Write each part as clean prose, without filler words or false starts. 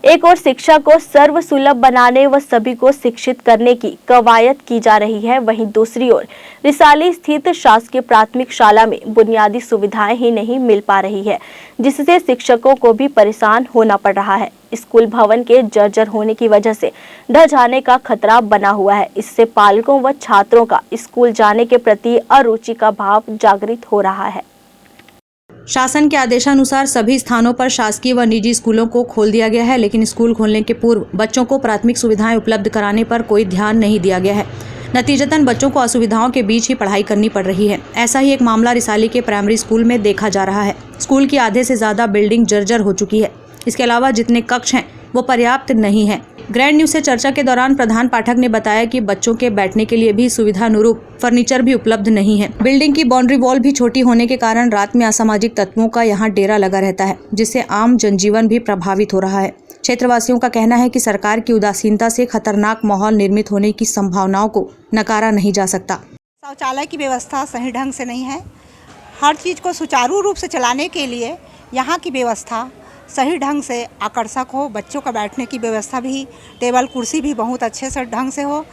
एक और शिक्षा को सर्वसुलभ बनाने व सभी को शिक्षित करने की कवायद की जा रही है, वहीं दूसरी ओर रिसाली स्थित शासकीय प्राथमिक शाला में बुनियादी सुविधाएं ही नहीं मिल पा रही है, जिससे शिक्षकों को भी परेशान होना पड़ रहा है। स्कूल भवन के जर्जर होने की वजह से ढह जाने का खतरा बना हुआ है। इससे पालकों व छात्रों का स्कूल जाने के प्रति अरुचि का भाव जागृत हो रहा है। शासन के आदेशानुसार सभी स्थानों पर शासकीय व निजी स्कूलों को खोल दिया गया है, लेकिन स्कूल खोलने के पूर्व बच्चों को प्राथमिक सुविधाएं उपलब्ध कराने पर कोई ध्यान नहीं दिया गया है। नतीजतन बच्चों को असुविधाओं के बीच ही पढ़ाई करनी पड़ रही है। ऐसा ही एक मामला रिसाली के प्राइमरी स्कूल में देखा जा रहा है। स्कूल की आधे से ज्यादा बिल्डिंग जर्जर हो चुकी है। इसके अलावा जितने कक्ष हैं वो पर्याप्त नहीं है। ग्रैंड न्यूज से चर्चा के दौरान प्रधान पाठक ने बताया कि बच्चों के बैठने के लिए भी सुविधानुरूप फर्नीचर भी उपलब्ध नहीं है। बिल्डिंग की बाउंड्री वॉल भी छोटी होने के कारण रात में असामाजिक तत्वों का यहाँ डेरा लगा रहता है, जिससे आम जनजीवन भी प्रभावित हो रहा है। क्षेत्रवासियों का कहना है कि सरकार की उदासीनता से खतरनाक माहौल निर्मित होने की संभावनाओं को नकारा नहीं जा सकता। शौचालय की व्यवस्था सही ढंग से नहीं है। हर चीज़ को सुचारू रूप से चलाने के लिए यहाँ की व्यवस्था सही ढंग से आकर्षक हो, बच्चों का बैठने की व्यवस्था भी, टेबल कुर्सी भी बहुत अच्छे से ढंग से हो,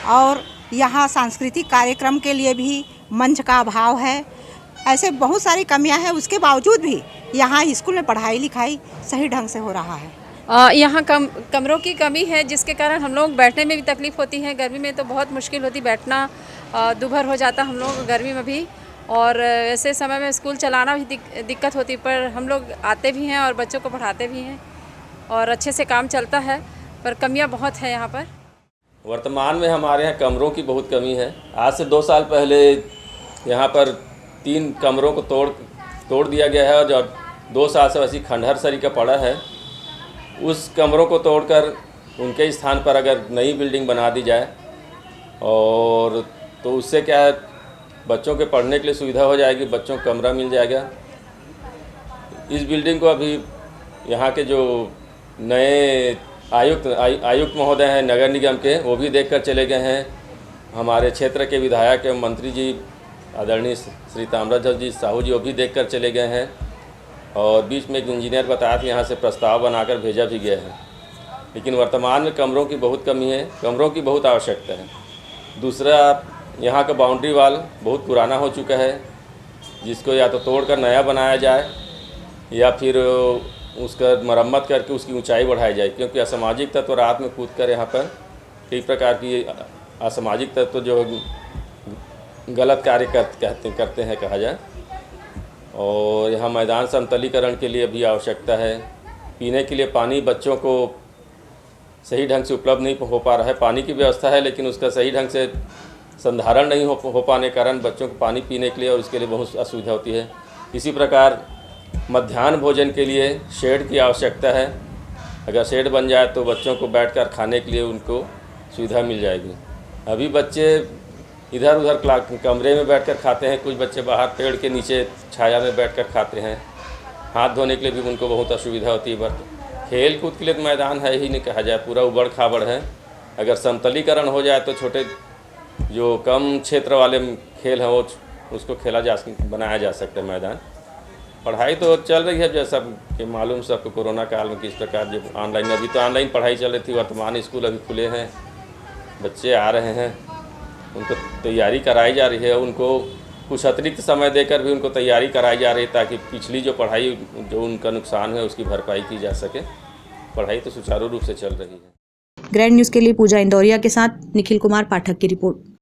और यहाँ सांस्कृतिक कार्यक्रम के लिए भी मंच का अभाव है। ऐसे बहुत सारी कमियां हैं, उसके बावजूद भी यहाँ स्कूल में पढ़ाई लिखाई सही ढंग से हो रहा है। यहाँ कमरों की कमी है, जिसके कारण हम लोग बैठने में भी तकलीफ़ होती है। गर्मी में तो बहुत मुश्किल होती, बैठना दुभर हो जाता हम लोग गर्मी में भी, और ऐसे समय में स्कूल चलाना भी दिक्कत होती। पर हम लोग आते भी हैं और बच्चों को पढ़ाते भी हैं और अच्छे से काम चलता है, पर कमियां बहुत है यहाँ पर। वर्तमान में हमारे यहाँ कमरों की बहुत कमी है। आज से 2 साल पहले यहाँ पर 3 कमरों को तोड़ दिया गया है, और जो 2 साल से वैसी खंडहर सरी का पड़ा है, उस कमरों को तोड़कर उनके स्थान पर अगर नई बिल्डिंग बना दी जाए, और तो उससे क्या है, बच्चों के पढ़ने के लिए सुविधा हो जाएगी, बच्चों को कमरा मिल जाएगा। इस बिल्डिंग को अभी यहाँ के जो नए आयुक्त महोदय हैं नगर निगम के, वो भी देखकर चले गए हैं। हमारे क्षेत्र के विधायक एवं मंत्री जी आदरणीय श्री ताम्रध्वज जी साहू जी, वो भी देखकर चले गए हैं, और बीच में एक इंजीनियर बताया कि यहाँ से प्रस्ताव बनाकर भेजा भी गया है। लेकिन वर्तमान में कमरों की बहुत कमी है, कमरों की बहुत आवश्यकता है। दूसरा, यहाँ का बाउंड्री वाल बहुत पुराना हो चुका है, जिसको या तो तोड़कर नया बनाया जाए या फिर उसका मरम्मत करके उसकी ऊंचाई बढ़ाई जाए, क्योंकि असामाजिक तत्व रात में कूद कर यहाँ पर कई प्रकार की असामाजिक तत्व जो गलत कार्य करते हैं कहा जाए। और यहाँ मैदान समतलीकरण के लिए भी आवश्यकता है। पीने के लिए पानी बच्चों को सही ढंग से उपलब्ध नहीं हो पा रहा है। पानी की व्यवस्था है, लेकिन उसका सही ढंग से संधारण नहीं हो पाने के कारण बच्चों को पानी पीने के लिए और उसके लिए बहुत असुविधा होती है। इसी प्रकार मध्याह्न भोजन के लिए शेड की आवश्यकता है। अगर शेड बन जाए तो बच्चों को बैठकर खाने के लिए उनको सुविधा मिल जाएगी। अभी बच्चे इधर उधर कमरे में बैठकर खाते हैं, कुछ बच्चे बाहर पेड़ के नीचे छाया में बैठकर खाते हैं। हाथ धोने के लिए भी उनको बहुत असुविधा होती है। बट खेल कूद के लिए तो मैदान है ही नहीं कहा जाए, पूरा उबड़ खाबड़ है। अगर समतलीकरण हो जाए तो छोटे जो कम क्षेत्र वाले खेल हैं वो उसको बनाया जा सकता है मैदान। पढ़ाई तो चल रही है, जैसा कि मालूम सबको कोरोना काल में किस प्रकार जो ऑनलाइन, अभी तो ऑनलाइन पढ़ाई चल रही थी। वर्तमान स्कूल अभी खुले हैं, बच्चे आ रहे हैं, उनको तैयारी कराई जा रही है। उनको कुछ अतिरिक्त समय देकर भी उनको तैयारी कराई जा रही है, ताकि पिछली जो पढ़ाई जो उनका नुकसान है उसकी भरपाई की जा सके। पढ़ाई तो सुचारू रूप से चल रही है। ग्रैंड न्यूज के लिए पूजा इंदौरिया के साथ निखिल कुमार पाठक की रिपोर्ट।